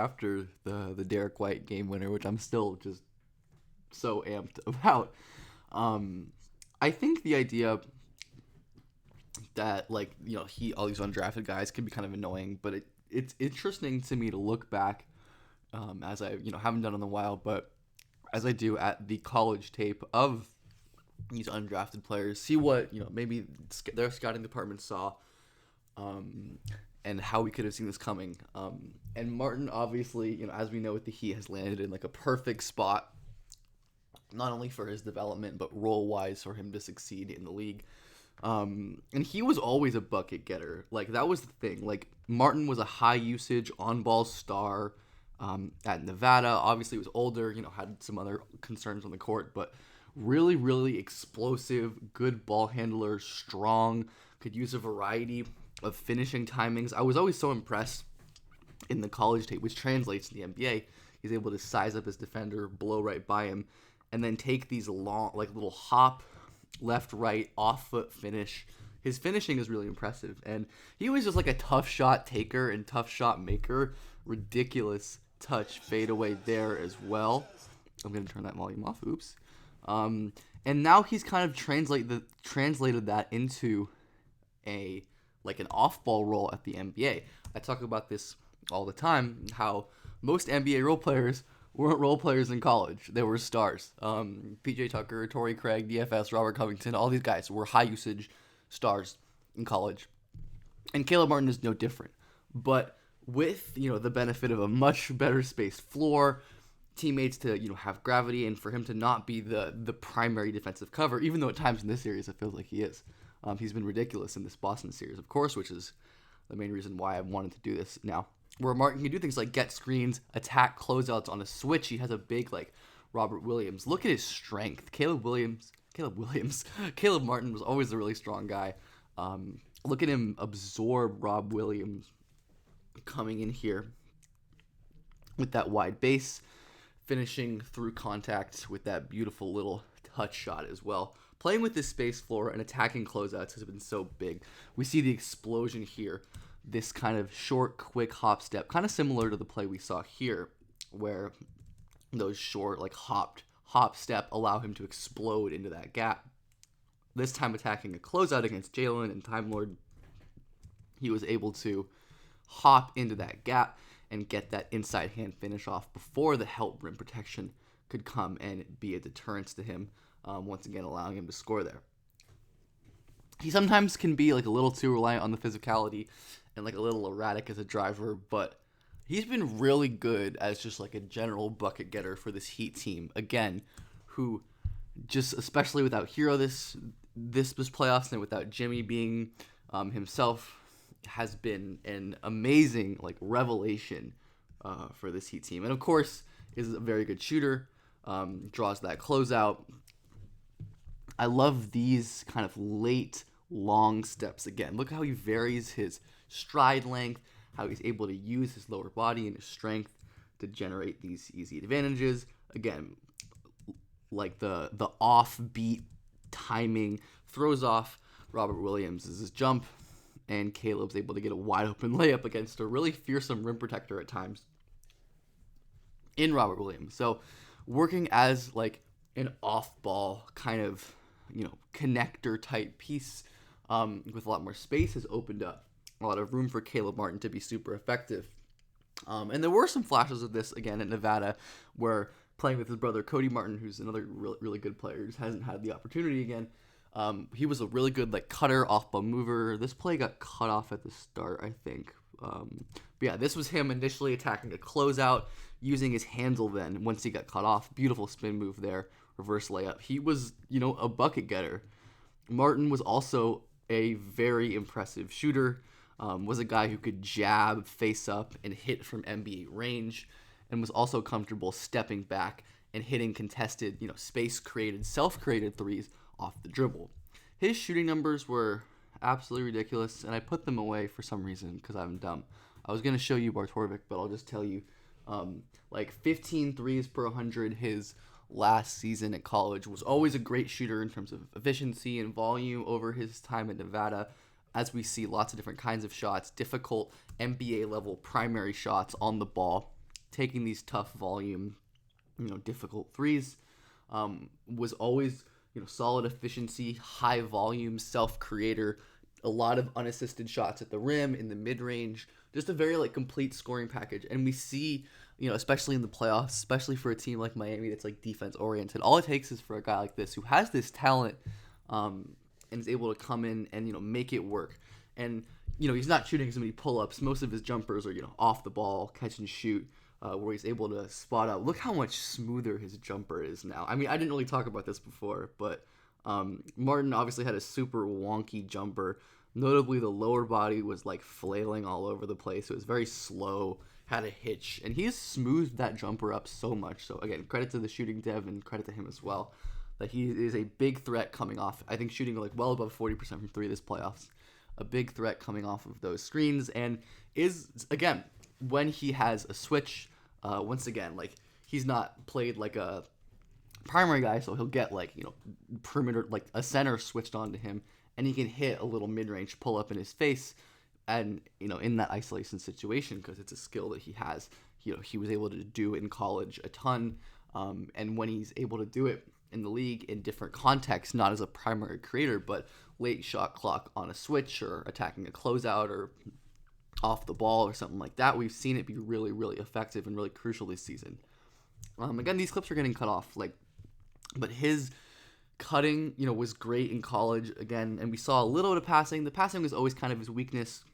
after the Derek White game winner, which I'm still just so amped about. I think the idea that he all these undrafted guys can be kind of annoying, but it's interesting to me to look back as I haven't done in a while, but as I do at the college tape of these undrafted players, see what maybe their scouting department saw, and how we could have seen this coming. And Martin, obviously, as we know with the Heat, has landed in like a perfect spot, not only for his development but role wise for him to succeed in the league. And he was always a bucket getter. Like that was the thing. Like Martin was a high usage on ball star at Nevada. Obviously, he was older. Had some other concerns on the court, but really, really explosive, good ball handler, strong. Could use a variety of finishing timings. I was always so impressed in the college tape, which translates to the NBA. He's able to size up his defender, blow right by him, and then take these long, like little hop, left, right, off foot finish. His finishing is really impressive, and he was just like a tough shot taker and tough shot maker. Ridiculous touch fadeaway there as well. I'm gonna turn that volume off. Oops. And now he's kind of translated that into an off-ball role at the NBA. I talk about this all the time, how most NBA role players weren't role players in college. They were stars. PJ Tucker, Torrey Craig, DFS, Robert Covington, all these guys were high-usage stars in college. And Caleb Martin is no different. But with, the benefit of a much better spaced floor, teammates to, have gravity, and for him to not be the primary defensive cover, even though at times in this series it feels like he is. He's been ridiculous in this Boston series, of course, which is the main reason why I wanted to do this now. Where Martin can do things like get screens, attack closeouts on a switch. He has a big, Robert Williams. Look at his strength. Caleb Martin was always a really strong guy. Look at him absorb Rob Williams coming in here with that wide base, finishing through contact with that beautiful little touch shot as well. Playing with this space floor and attacking closeouts has been so big. We see the explosion here, this kind of short, quick hop step, kind of similar to the play we saw here, where those short, hop step allow him to explode into that gap. This time attacking a closeout against Jalen and Time Lord, he was able to hop into that gap and get that inside hand finish off before the help rim protection could come and be a deterrence to him, once again allowing him to score there. He sometimes can be a little too reliant on the physicality and a little erratic as a driver, but he's been really good as just a general bucket getter for this Heat team. Again, who just, especially without Hero this playoffs and without Jimmy being himself, has been an amazing revelation for this Heat team. And of course is a very good shooter, draws that closeout. I love these kind of late long steps. Again, look how he varies his stride length, how he's able to use his lower body and his strength to generate these easy advantages. Again, the offbeat timing throws off Robert Williams' jump, and Caleb's able to get a wide open layup against a really fearsome rim protector at times in Robert Williams. So working as an off-ball kind of connector type piece, with a lot more space, has opened up a lot of room for Caleb Martin to be super effective. And there were some flashes of this again at Nevada, where playing with his brother Cody Martin, who's another really, really good player, just hasn't had the opportunity again. He was a really good cutter, off-ball mover. This play got cut off at the start, I think. But yeah, this was him initially attacking a closeout, using his handle then once he got cut off. Beautiful spin move there, reverse layup. He was, a bucket getter. Martin was also a very impressive shooter, was a guy who could jab, face up, and hit from NBA range, and was also comfortable stepping back and hitting contested, space-created, self-created threes off the dribble. His shooting numbers were absolutely ridiculous, and I put them away for some reason because I'm dumb. I was going to show you Bartorvik, but I'll just tell you, 15 threes per 100 his last season at college. Was always a great shooter in terms of efficiency and volume over his time at Nevada. As we see lots of different kinds of shots, difficult NBA level primary shots on the ball, taking these tough volume, difficult threes. Was always, solid efficiency, high volume, self-creator, a lot of unassisted shots at the rim, in the mid-range, just a very like complete scoring package. And we see, especially in the playoffs, especially for a team like Miami that's like defense oriented, all it takes is for a guy like this who has this talent, and is able to come in and make it work. And he's not shooting as many pull-ups. Most of his jumpers are off the ball, catch and shoot, where he's able to spot out. Look how much smoother his jumper is now. I mean, I didn't really talk about this before, but Martin obviously had a super wonky jumper. Notably, the lower body was like flailing all over the place. It was very slow, had a hitch, and he's smoothed that jumper up so much. So again, credit to the shooting dev and credit to him as well, that he is a big threat coming off. I think shooting like well above 40% from three this playoffs. A big threat coming off of those screens, and is, again, when he has a switch, once again, like, he's not played like a primary guy, so he'll get like, perimeter, like a center switched onto him, and he can hit a little mid-range pull-up in his face, and, in that isolation situation, because it's a skill that he has, he was able to do in college a ton, and when he's able to do it in the league in different contexts, not as a primary creator, but late shot clock on a switch or attacking a closeout or off the ball or something like that, we've seen it be really, really effective and really crucial this season. Again, these clips are getting cut off, but his cutting, was great in college again, and we saw a little bit of passing. The passing was always kind of his weakness,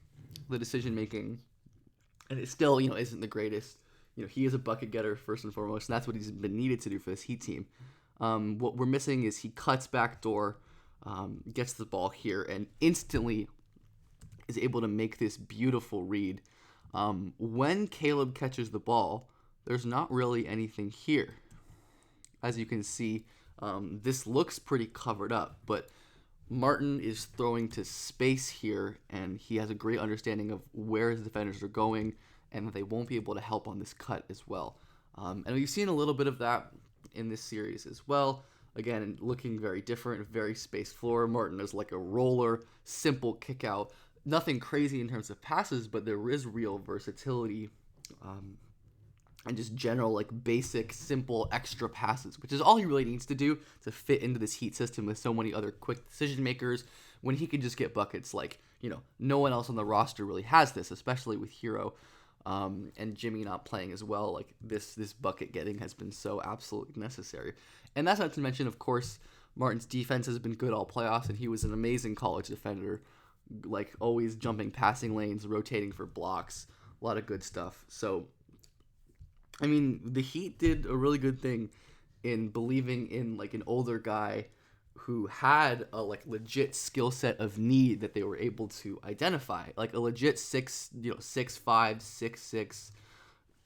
the decision making, and it still, isn't the greatest. He is a bucket getter first and foremost, and that's what he's been needed to do for this Heat team. What we're missing is he cuts backdoor, gets the ball here, and instantly is able to make this beautiful read. When Caleb catches the ball, there's not really anything here. As you can see, this looks pretty covered up, but Martin is throwing to space here, and he has a great understanding of where his defenders are going, and that they won't be able to help on this cut as well. And we've seen a little bit of that in this series as well. Again, looking very different, very spaced floor. Martin is like a roller, simple kick out. Nothing crazy in terms of passes, but there is real versatility, and just general, like, basic, simple, extra passes, which is all he really needs to do to fit into this Heat system with so many other quick decision makers, when he can just get buckets. Like, no one else on the roster really has this, especially with Hero, and Jimmy not playing as well. Like, this bucket getting has been so absolutely necessary. And that's not to mention, of course, Martin's defense has been good all playoffs, and he was an amazing college defender, like, always jumping passing lanes, rotating for blocks, a lot of good stuff. So, I mean, the Heat did a really good thing in believing in, like, an older guy who had a, like, legit skill set of need that they were able to identify, like a legit 6'5",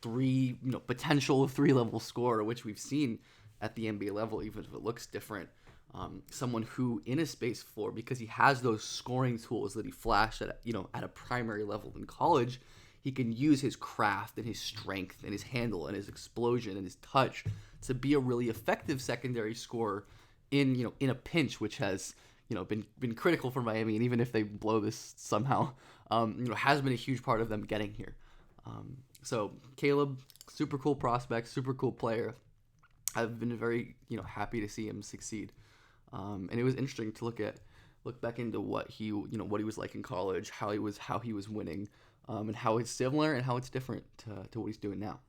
6'6", potential 3-level scorer, which we've seen at the NBA level, even if it looks different. Someone who, in a space floor, because he has those scoring tools that he flashed at a primary level in college, he can use his craft and his strength and his handle and his explosion and his touch to be a really effective secondary scorer in a pinch, which has been critical for Miami. And even if they blow this somehow, has been a huge part of them getting here. So Caleb, super cool prospect, super cool player. I've been very happy to see him succeed. And it was interesting to look back into what he was like in college, how he was winning, and how it's similar and how it's different to what he's doing now.